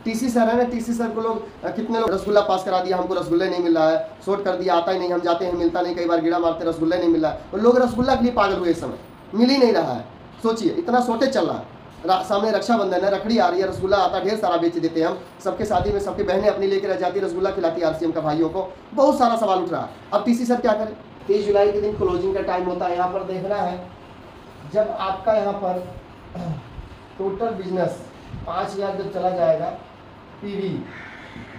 TC sir है ना, TC sir को लोग कितने लोग रसगुल्ला पास करा दिया, हमको रसगुल्ले नहीं मिल रहा है, शॉर्ट कर दिया, आता ही नहीं, हम जाते हैं मिलता नहीं, कई बार कीड़ा मारते रसगुल्ले नहीं मिल रहा है, और लोग रसगुल्ला के लिए पागल हुए इस समय, मिल ही नहीं रहा है। सोचिए इतना शॉर्टेज चल रहा है। सामने रक्षाबंधन है, रखड़ी आ रही है, रसगुल्ला आता ढेर सारा बेच देते हैं हम, सबके शादी में सबके बहनें अपनी लेकर रह जाती है, रसगुल्ला खिलाती है आरसीएम का भाइयों को, बहुत सारा सवाल उठ रहा है। अब टीसी सर क्या करें? 23 जुलाई के दिन क्लोजिंग का टाइम होता है। यहाँ पर देखना है, जब आपका यहाँ पर टोटल बिजनेस 5000 जब चला जाएगा पीवी,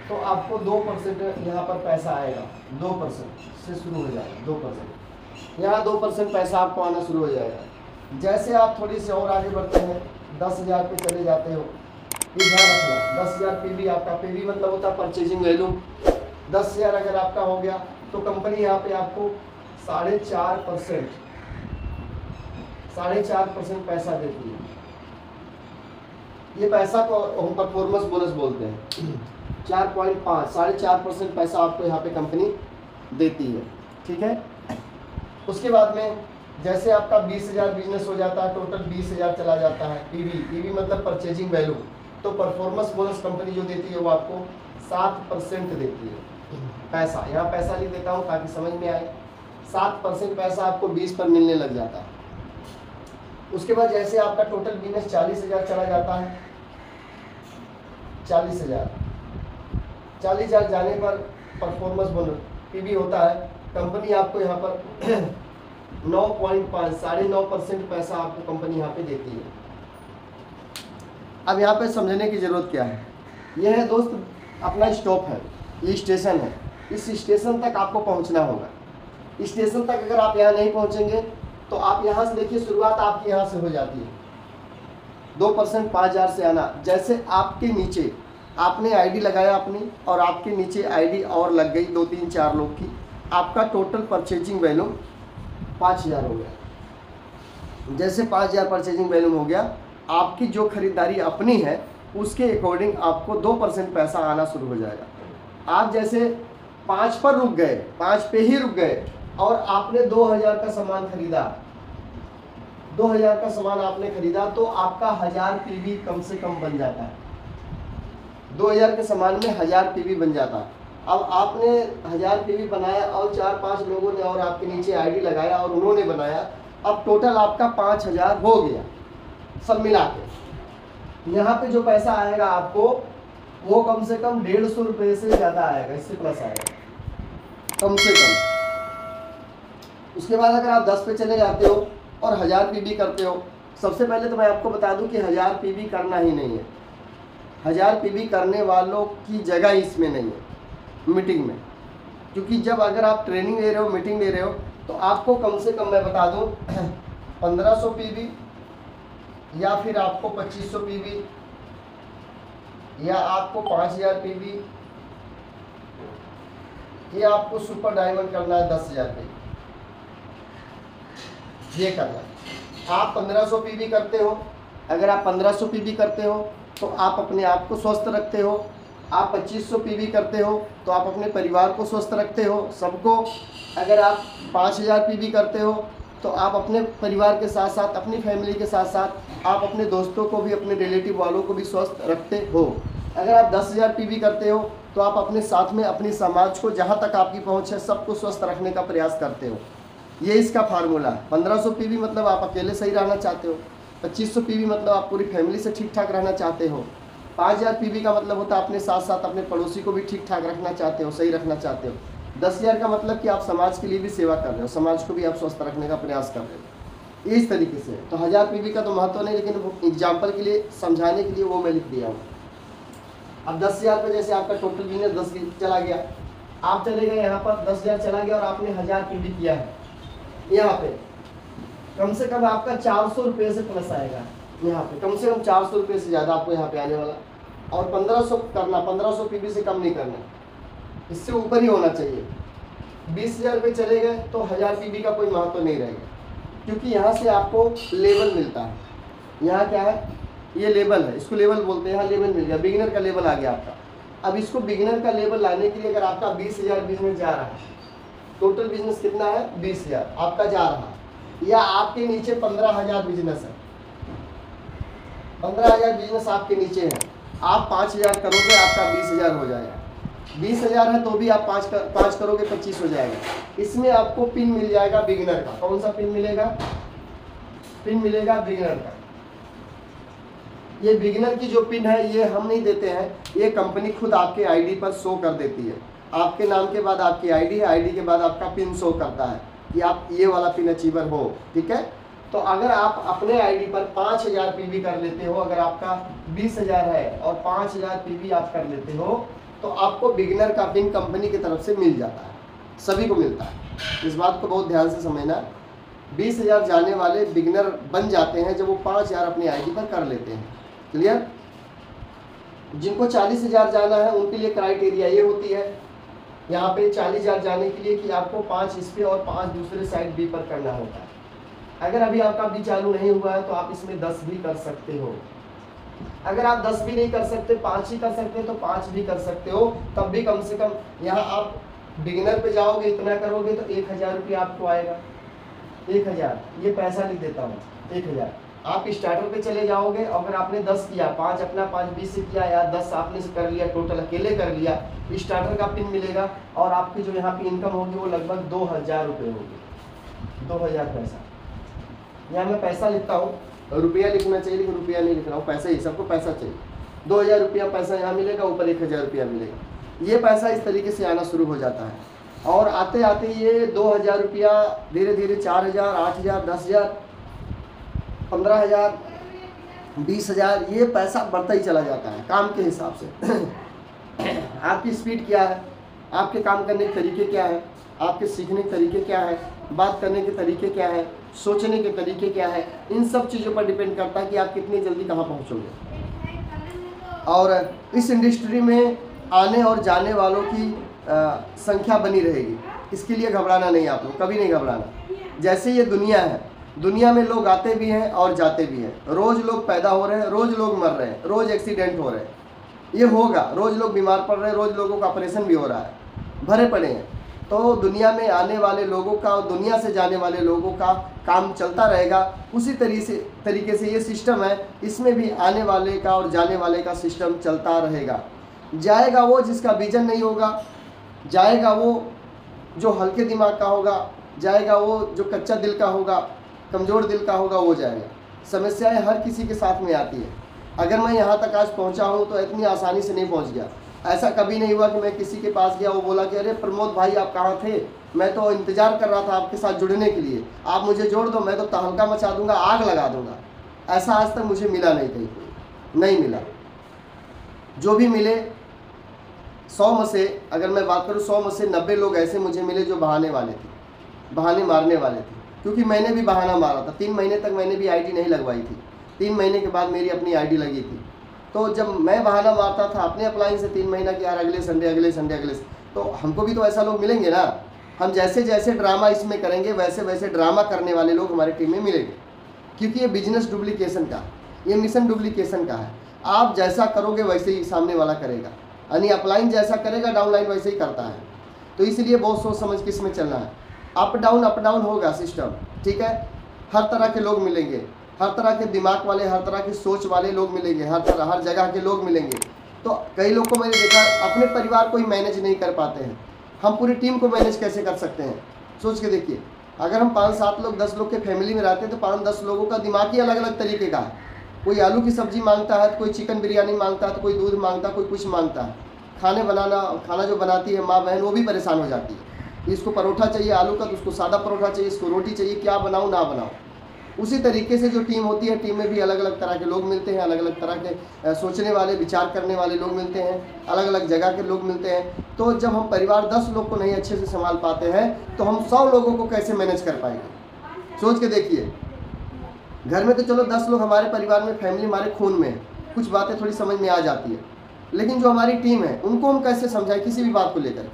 तो आपको 2% यहाँ पर पैसा आएगा, 2% से शुरू हो जाएगा, 2%। यहाँ 2% पैसा आपको आना शुरू हो जाएगा। जैसे आप थोड़ी सी और आगे बढ़ते हैं, 10,000 पे चले जाते हो, ये ध्यान रखना, 10,000 पीवी आपका, पीवी मतलब होता है परचेजिंग वैल्यू। 10,000 अगर आपका हो गया तो कंपनी यहाँ पे आपको 4.5% पैसा देती है। ये पैसा को हम परफॉर्मेंस बोनस बोलते हैं। 4.5 4.5% पैसा आपको यहाँ पे कंपनी देती है, ठीक है। उसके बाद में जैसे आपका 20,000 बिजनेस हो जाता है, टोटल 20,000 चला जाता है पीवी मतलब परचेजिंग वैल्यू, तो परफॉर्मेंस बोनस कंपनी जो देती है वो आपको 7% देती है पैसा। यहाँ पैसा लिख देता हूँ ताकि समझ में आए। 7% पैसा आपको 20 पर मिलने लग जाता है। उसके बाद जैसे आपका टोटल बिजनेस 40,000 चला जाता है, 40,000 जाने पर परफॉर्मेंस बोनस पीवी होता है, कंपनी आपको यहाँ पर 9.5 9.5% पैसा आपको कंपनी यहाँ पे देती है। अब यहाँ पे समझने की ज़रूरत क्या है, यह है दोस्त अपना स्टॉप है, ये स्टेशन है, इस स्टेशन तक आपको पहुँचना होगा। स्टेशन तक अगर आप यहाँ नहीं पहुँचेंगे तो आप यहाँ से देखिए, शुरुआत आपकी यहाँ से हो जाती है 2% 5,000 से आना। जैसे आपके नीचे आपने आईडी लगाया अपनी, और आपके नीचे आईडी और लग गई 2 3 4 लोग की, आपका टोटल परचेजिंग वैल्यू 5,000 हो गया। जैसे 5,000 परचेजिंग वैल्यू हो गया, आपकी जो खरीदारी अपनी है उसके अकॉर्डिंग आपको 2% पैसा आना शुरू हो जाएगा। आप जैसे 5 पर रुक गए, 5 पे ही रुक गए, और आपने 2,000 का सामान खरीदा, 2,000 का सामान आपने खरीदा, तो आपका 1000 पीवी कम से कम बन जाता है। 2,000 के सामान में 1000 पीवी बन जाता है। अब आपने 1000 पीवी बनाया और 4-5 लोगों ने और आपके नीचे आईडी लगाया और उन्होंने बनाया, अब टोटल आपका 5,000 हो गया सब मिला के। यहाँ पे जो पैसा आएगा आपको वो कम से कम 150 रुपये से ज़्यादा आएगा, इससे प्लस आएगा कम से कम। उसके बाद अगर आप 10 पे चले जाते हो और 1000 पीवी करते हो, सबसे पहले तो मैं आपको बता दूं कि 1000 पीवी करना ही नहीं है। 1000 पीवी करने वालों की जगह इसमें नहीं है मीटिंग में, क्योंकि जब अगर आप ट्रेनिंग ले रहे हो, मीटिंग ले रहे हो, तो आपको कम से कम मैं बता दूं 1500 पीवी या फिर आपको 2500 पीवी या आपको 5000 पीवी, ये आपको सुपर डायमंड करना है 10,000 पीवी, ये करना। आप 1500 पीवी करते हो, अगर आप 1500 पीवी करते हो तो आप अपने आप को स्वस्थ रखते हो। आप 2500 पीवी करते हो तो आप अपने परिवार को स्वस्थ रखते हो, सबको। अगर आप 5000 पीवी करते हो तो आप अपने परिवार के साथ साथ, अपनी फैमिली के साथ साथ, आप अपने दोस्तों को भी, अपने रिलेटिव वालों को भी स्वस्थ रखते हो। अगर आप 10,000 पीवी करते हो तो आप अपने साथ में अपने समाज को, जहाँ तक आपकी पहुँच है, सबको स्वस्थ रखने का प्रयास करते हो। ये इसका फार्मूला है। 1500 पीवी मतलब आप अकेले सही रहना चाहते हो, 2500 पीवी मतलब आप पूरी फैमिली से ठीक ठाक रहना चाहते हो, 5000 पीवी का मतलब होता है अपने साथ साथ अपने पड़ोसी को भी ठीक ठाक रखना चाहते हो, सही रखना चाहते हो। 10,000 का मतलब कि आप समाज के लिए भी सेवा कर रहे हो, समाज को भी आप स्वस्थ रखने का प्रयास कर रहे हो। इस तरीके से तो 1000 पीवी का तो महत्व नहीं, लेकिन एग्जाम्पल के लिए, समझाने के लिए वो मैं लिख दिया हूँ। अब 10,000 पे जैसे आपका टोटल बिजनेस 10 चला गया, आप चले गए यहाँ पर 10,000 चला गया और आपने 1000 पीवी किया है, यहाँ पे कम से कम आपका 400 रुपये से प्लस आएगा। यहाँ पे कम से कम 400 रुपये से ज़्यादा आपको यहाँ पे आने वाला। और 1500 करना, 1500 पीवी से कम नहीं करना, इससे ऊपर ही होना चाहिए। 20,000 रुपये चले गए तो 1000 पीवी का कोई महत्व नहीं रहेगा, क्योंकि यहाँ से आपको लेवल मिलता है। यहाँ क्या है, ये लेवल है, इसको लेवल बोलते हैं। यहाँ लेवल मिल गया, बिगिनर का लेवल आ गया आपका। अब इसको बिगिनर का लेवल लाने के लिए अगर आपका 20,000 बिजनेस जा रहा है, टोटल बिजनेस कितना है 20,000 आपका जा रहा है, या आपके नीचे 15,000 बिजनेस है, 15,000 बिजनेस आपके नीचे है, आप 5000 करोगे आपका 20,000 हो जाएगा, 20,000 है तो भी आप 5 करोगे 25 हो जाएगा। इसमें आपको पिन मिल जाएगा बिगिनर का। कौन सा पिन मिलेगा? पिन मिलेगा बिगिनर का। ये बिगिनर की जो पिन है ये हम नहीं देते हैं, ये कंपनी खुद आपके आईडी पर शो कर देती है। आपके नाम के बाद आपकी आईडी है, आईडी के बाद आपका पिन शो करता है कि आप ये वाला पिन अचीवर हो। ठीक है, तो अगर आप अपने आईडी पर 5000 पीवी कर लेते हो, अगर आपका 20,000 है और 5000 पीवी आप कर लेते हो तो आपको बिगिनर का पिन कंपनी की तरफ से मिल जाता है, सभी को मिलता है। इस बात को बहुत ध्यान से समझना। 20,000 जाने वाले बिगिनर बन जाते हैं जब वो 5000 अपनी आईडी पर कर लेते हैं। क्लियर? जिनको 40,000 जाना है उनके लिए क्राइटेरिया ये होती है यहाँ पे 40,000 जाने के लिए कि आपको 5 इस पे और 5 दूसरे साइड बी पर करना होता है। अगर अभी आपका बी चालू नहीं हुआ है तो आप इसमें 10 भी कर सकते हो। अगर आप 10 भी नहीं कर सकते, 5 ही कर सकते तो 5 भी कर सकते हो। तब भी कम से कम यहाँ आप बिगिनर पे जाओगे, इतना करोगे तो 1000 रुपया आपको आएगा। 1000 ये पैसा लिख देता हूँ, 1000। आप स्टार्टर पे चले जाओगे, अगर आपने 10 किया, 5 अपना 5 20 से किया या 10 आपने कर लिया, टोटल अकेले कर लिया, स्टार्टर का पिन मिलेगा और आपकी जो यहाँ पे इनकम होगी वो लगभग 2000 रुपये होगी। 2000 पैसा। यहाँ मैं पैसा लिखता हूँ, रुपया लिखना चाहिए लेकिन रुपया नहीं लिख रहा हूँ, पैसा ही, सबको पैसा चाहिए। 2000 रुपया पैसा यहाँ मिलेगा, ऊपर 1000 रुपया मिलेगा। ये पैसा इस तरीके से आना शुरू हो जाता है और आते आते ये 2000 रुपया धीरे धीरे 4000, 8000, 10,000, 15,000, 20,000 ये पैसा बढ़ता ही चला जाता है काम के हिसाब से। आपकी स्पीड क्या है, आपके काम करने के तरीके क्या है, आपके सीखने के तरीके क्या है, बात करने के तरीके क्या है, सोचने के तरीके क्या है, इन सब चीज़ों पर डिपेंड करता है कि आप कितनी जल्दी कहाँ पहुँचोगे। और इस इंडस्ट्री में आने और जाने वालों की संख्या बनी रहेगी, इसके लिए घबराना नहीं, आप लोग कभी नहीं घबराना। जैसे ये दुनिया है, दुनिया में लोग आते भी हैं और जाते भी हैं, रोज़ लोग पैदा हो रहे हैं, रोज़ लोग मर रहे हैं, रोज़ एक्सीडेंट हो रहे हैं, ये होगा, रोज़ लोग बीमार पड़ रहे हैं, रोज़ लोगों का ऑपरेशन भी हो रहा है, भरे पड़े हैं। तो दुनिया में आने वाले लोगों का और दुनिया से जाने वाले लोगों का काम चलता रहेगा। उसी तरीके से ये सिस्टम है, इसमें भी आने वाले का और जाने वाले का सिस्टम चलता रहेगा। जाएगा वो जिसका विजन नहीं होगा, जाएगा वो जो हल्के दिमाग का होगा, जाएगा वो जो कच्चा दिल का होगा, कमज़ोर दिल का होगा, वो जाएगा। समस्याएं हर किसी के साथ में आती है। अगर मैं यहाँ तक आज पहुँचा हूँ तो इतनी आसानी से नहीं पहुँच गया। ऐसा कभी नहीं हुआ कि मैं किसी के पास गया, वो बोला कि अरे प्रमोद भाई आप कहाँ थे, मैं तो इंतज़ार कर रहा था आपके साथ जुड़ने के लिए, आप मुझे जोड़ दो, मैं तो तहलका मचा दूंगा, आग लगा दूंगा। ऐसा आज तक मुझे मिला नहीं, कहीं नहीं मिला। जो भी मिले 100 में से, अगर मैं बात करूँ 100 में से 90 लोग ऐसे मुझे मिले जो बहाने वाले थे, बहाने मारने वाले थे। क्योंकि मैंने भी बहाना मारा था, 3 महीने तक मैंने भी आईडी नहीं लगवाई थी, 3 महीने के बाद मेरी अपनी आईडी लगी थी। तो जब मैं बहाना मारता था अपने अप्लाई से 3 महीना कि यार अगले संडे अगले संडे अगले, तो हमको भी तो ऐसा लोग मिलेंगे ना। हम जैसे जैसे ड्रामा इसमें करेंगे वैसे वैसे ड्रामा करने वाले लोग हमारी टीम में मिलेंगे। क्योंकि ये बिजनेस डुप्लीकेशन का, ये मिशन डुप्लीकेशन का है। आप जैसा करोगे वैसे ही सामने वाला करेगा, यानी अपलाइन जैसा करेगा डाउनलाइन वैसे ही करता है। तो इसलिए बहुत सोच समझ के इसमें चलना है। अप डाउन होगा सिस्टम, ठीक है। हर तरह के लोग मिलेंगे, हर तरह के दिमाग वाले, हर तरह की सोच वाले लोग मिलेंगे, हर जगह के लोग मिलेंगे। तो कई लोग को मैंने देखा अपने परिवार को ही मैनेज नहीं कर पाते हैं, हम पूरी टीम को मैनेज कैसे कर सकते हैं। सोच के देखिए, अगर हम 5-7 लोग 10 लोग के फैमिली में रहते हैं तो 5-10 लोगों का दिमाग ही अलग अलग तरीके का है। कोई आलू की सब्जी मांगता है, तो कोई चिकन बिरयानी मांगता है, तो कोई दूध मांगता है, कोई कुछ मांगता है। खाना जो बनाती है माँ बहन, वो भी परेशान हो जाती है। इसको परोठा चाहिए आलू का, तो उसको सादा परोठा चाहिए, इसको रोटी चाहिए, क्या बनाऊँ ना बनाऊँ। उसी तरीके से जो टीम होती है, टीम में भी अलग अलग तरह के लोग मिलते हैं, अलग अलग तरह के सोचने वाले, विचार करने वाले लोग मिलते हैं, अलग अलग जगह के लोग मिलते हैं। तो जब हम परिवार 10 लोग को नहीं अच्छे से संभाल पाते हैं तो हम 100 लोगों को कैसे मैनेज कर पाएंगे। सोच के देखिए, घर में तो चलो 10 लोग हमारे परिवार में, फैमिली हमारे खून में है, कुछ बातें थोड़ी समझ में आ जाती है, लेकिन जो हमारी टीम है उनको हम कैसे समझाएं किसी भी बात को लेकर।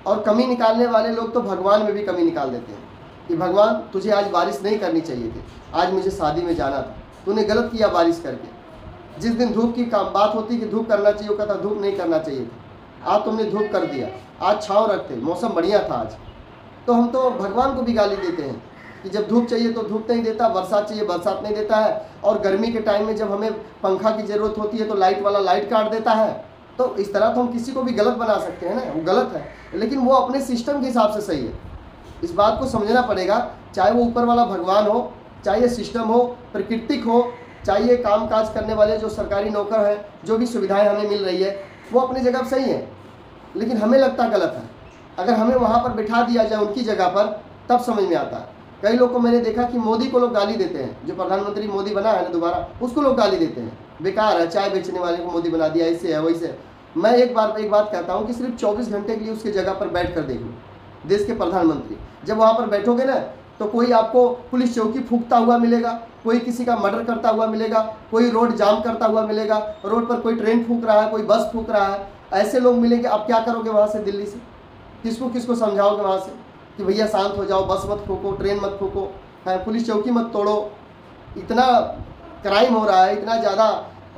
और कमी निकालने वाले लोग तो भगवान में भी कमी निकाल देते हैं कि भगवान तुझे आज बारिश नहीं करनी चाहिए थी, आज मुझे शादी में जाना था, तूने गलत किया बारिश करके। जिस दिन धूप की बात होती कि धूप करना चाहिए, वो कहता धूप नहीं करना चाहिए था, आज तुमने धूप कर दिया, आज छाँव रखते, मौसम बढ़िया था आज। तो हम तो भगवान को भी गाली देते हैं। कि जब धूप चाहिए तो धूप नहीं देता, बरसात चाहिए बरसात नहीं देता है, और गर्मी के टाइम में जब हमें पंखा की ज़रूरत होती है तो लाइट वाला लाइट काट देता है। तो इस तरह तो हम किसी को भी गलत बना सकते हैं ना, वो गलत है, लेकिन वो अपने सिस्टम के हिसाब से सही है। इस बात को समझना पड़ेगा, चाहे वो ऊपर वाला भगवान हो, चाहे ये सिस्टम हो, प्राकृतिक हो, चाहे ये काम काज करने वाले जो सरकारी नौकर हैं, जो भी सुविधाएं हमें मिल रही है वो अपनी जगह पर सही है, लेकिन हमें लगता गलत है। अगर हमें वहाँ पर बिठा दिया जाए उनकी जगह पर, तब समझ में आता है। कई लोग को मैंने देखा कि मोदी को लोग गाली देते हैं, जो प्रधानमंत्री मोदी बना है ना दोबारा, उसको लोग गाली देते हैं, बेकार है, चाय बेचने वाले को मोदी बना दिया, ऐसे है वैसे है। मैं एक बात कहता हूँ कि सिर्फ 24 घंटे के लिए उसके जगह पर बैठ कर देख लो, देश के प्रधानमंत्री जब वहाँ पर बैठोगे ना, तो कोई आपको पुलिस चौकी फूंकता हुआ मिलेगा, कोई किसी का मर्डर करता हुआ मिलेगा, कोई रोड जाम करता हुआ मिलेगा, रोड पर कोई ट्रेन फूंक रहा है, कोई बस फूंक रहा है, ऐसे लोग मिलेंगे। अब क्या करोगे वहाँ से, दिल्ली से किसको किसको समझाओगे वहाँ से कि भैया शांत हो जाओ, बस मत फूको, ट्रेन मत फूको, है पुलिस चौकी मत तोड़ो। इतना क्राइम हो रहा है, इतना ज़्यादा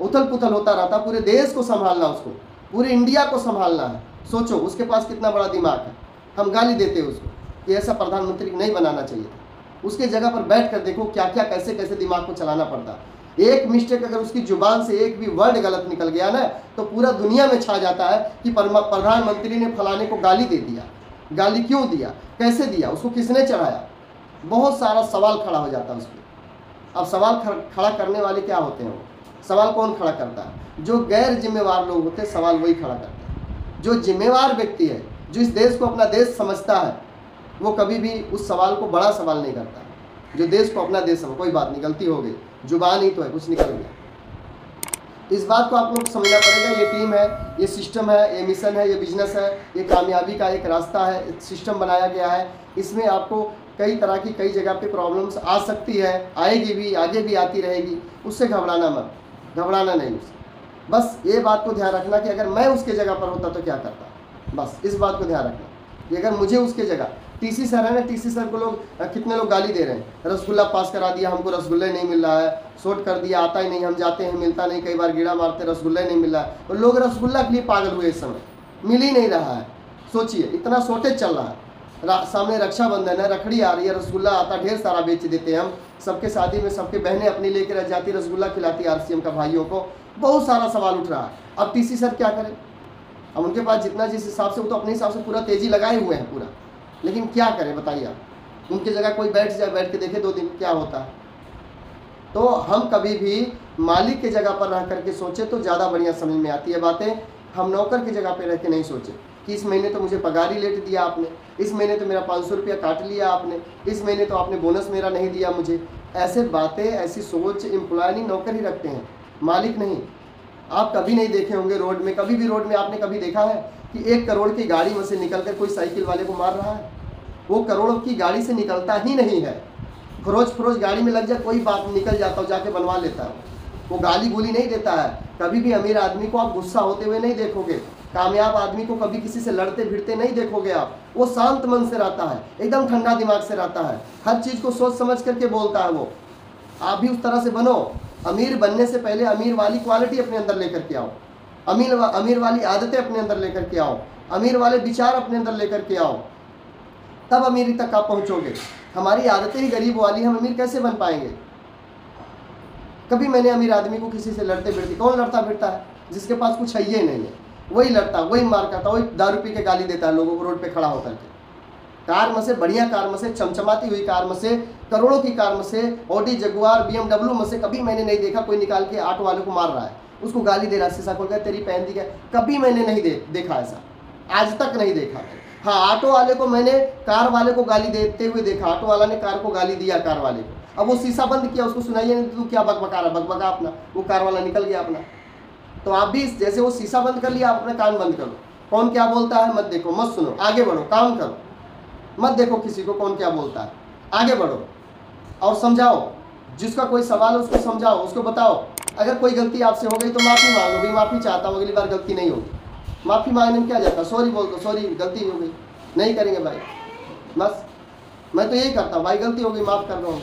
उथल पुथल होता रहता, पूरे देश को संभालना, उसको पूरे इंडिया को संभालना है। सोचो उसके पास कितना बड़ा दिमाग है। हम गाली देते हैं उसको कि ऐसा प्रधानमंत्री नहीं बनाना चाहिए था। उसके जगह पर बैठ कर देखो क्या क्या कैसे कैसे दिमाग को चलाना पड़ता है। एक मिस्टेक अगर उसकी जुबान से एक भी वर्ड गलत निकल गया ना, तो पूरा दुनिया में छा जाता है कि प्रधानमंत्री ने फलाने को गाली दे दिया। गाली क्यों दिया, कैसे दिया, उसको किसने चढ़ाया, बहुत सारा सवाल खड़ा हो जाता है उस पर। अब सवाल खड़ा करने वाले क्या होते हैं, वो सवाल कौन खड़ा करता है? जो गैर जिम्मेवार लोग होते हैं, सवाल वही खड़ा करते हैं। जो जिम्मेवार व्यक्ति है, जो इस देश को अपना देश समझता है, वो कभी भी उस सवाल को बड़ा सवाल नहीं करता। जो देश को अपना देश समझ, कोई बात नहीं, गलती हो गई, जुबान ही तो है, कुछ निकल गया। इस बात को आप लोग को समझना पड़ेगा। ये टीम है, ये सिस्टम है, ये मिशन है, ये बिजनेस है, ये कामयाबी का एक रास्ता है, सिस्टम बनाया गया है। इसमें आपको कई तरह की कई जगह पे प्रॉब्लम्स आ सकती है, आएगी भी, आगे भी आती रहेगी। उससे घबराना मत, घबराना नहीं उससे। बस ये बात को ध्यान रखना कि अगर मैं उसके जगह पर होता तो क्या करता। बस इस बात को ध्यान रखना कि अगर मुझे उसके जगह, टीसी सर है ना, टीसी सर को लोग कितने लोग गाली दे रहे हैं, रसगुल्ला पास करा दिया, हमको रसगुल्ले नहीं मिल रहा है, शॉर्ट कर दिया, आता ही नहीं, हम जाते हैं मिलता नहीं, कई बार कीड़ा मारते, रसगुल्ले नहीं मिल रहा है। और लोग रसगुल्ला के लिए पागल हुए, इस समय मिल ही नहीं रहा है। सोचिए इतना शॉर्टेज चल रहा है। सामने रक्षाबंधन है, रखड़ी आ रही है, रसगुल्ला आता ढेर सारा बेच देते हैं हम। सबके शादी में सबके बहनें अपनी लेकर रह जाती, रसगुल्ला खिलाती आरसीएम का भाइयों को। बहुत सारा सवाल उठ रहा है। अब टीसी सर क्या करें? अब उनके पास जितना जिस हिसाब से, वो तो अपने हिसाब से पूरा तेजी लगाए हुए हैं पूरा, लेकिन क्या करें बताइए आप। उनकी जगह कोई बैठ जाए, बैठ के देखे 2 दिन क्या होता है। तो हम कभी भी मालिक की जगह पर रह करके सोचे तो ज़्यादा बढ़िया समझ में आती है बातें। हम नौकर की जगह पर रह के नहीं सोचे कि इस महीने तो मुझे पगार ही लेट दिया आपने, इस महीने तो मेरा 500 रुपया काट लिया आपने, इस महीने तो आपने बोनस मेरा नहीं दिया मुझे। ऐसे बातें, ऐसी सोच एम्प्लॉय नहीं, नौकर ही रखते हैं, मालिक नहीं। आप कभी नहीं देखे होंगे रोड में, कभी भी रोड में आपने कभी देखा है कि 1 करोड़ की गाड़ी में से निकलकर कोई साइकिल वाले को मार रहा है? वो करोड़ों की गाड़ी से निकलता ही नहीं है। फरोज गाड़ी में लग जाए, कोई बात निकल जाता हो, जाके बनवा लेता है। वो गाली गोली नहीं देता है। कभी भी अमीर आदमी को आप गुस्सा होते हुए नहीं देखोगे, कामयाब आदमी को कभी किसी से लड़ते भिड़ते नहीं देखोगे आप। वो शांत मन से रहता है, एकदम ठंडा दिमाग से रहता है, हर चीज़ को सोच समझ करके बोलता है वो। आप भी उस तरह से बनो। अमीर बनने से पहले अमीर वाली क्वालिटी अपने अंदर लेकर के आओ, अमीर वाली आदतें अपने अंदर लेकर के आओ, अमीर वाले विचार अपने अंदर लेकर के आओ, तब अमीरी तक आप पहुंचोगे। हमारी आदतें ही गरीब वाली, हम अमीर कैसे बन पाएंगे? कभी मैंने अमीर आदमी को किसी से लड़ते भिड़ते, कौन लड़ता भिड़ता है? जिसके पास कुछ है ही नहीं है, वही लड़ता, वही मार करता, वही दारू पी के गाली देता है लोगों को रोड पे खड़ा होकर के। कार में से, बढ़िया कार में से, चमचमाती हुई कार में से, करोड़ों की कार में से, ऑडी जगुआर BMW में से कभी मैंने नहीं देखा कोई निकाल के ऑटो वाले को मार रहा है, उसको गाली दे रहा है, शीशा खोल कर तेरी पहन दी क्या। कभी मैंने नहीं देखा ऐसा, आज तक नहीं देखा। हाँ, ऑटो वाले को मैंने कार वाले को गाली देते हुए देखा, ऑटो वाला ने कार को गाली दिया कार वाले को। अब वो शीशा बंद किया, उसको सुनाइए नहीं, तू क्या बकबका रहा, बकबका अपना, वो कार वाला निकल गया अपना। तो आप भी जैसे वो शीशा बंद कर लिया, आप अपना कान बंद करो, कौन क्या बोलता है मत देखो, मत सुनो, आगे बढ़ो, काम करो, मत देखो किसी को कौन क्या बोलता है, आगे बढ़ो और समझाओ। जिसका कोई सवाल है उसको समझाओ, उसको बताओ। अगर कोई गलती आपसे हो गई तो माफ़ी मांगो, भी माफ़ी चाहता हूँ, अगली बार गलती नहीं होगी। माफ़ी मांगने में क्या जाता, सॉरी बोल दो, सॉरी गलती हो गई, नहीं करेंगे भाई, बस मैं तो यही करता हूँ, भाई गलती हो गई माफ़ कर रहा हूँ।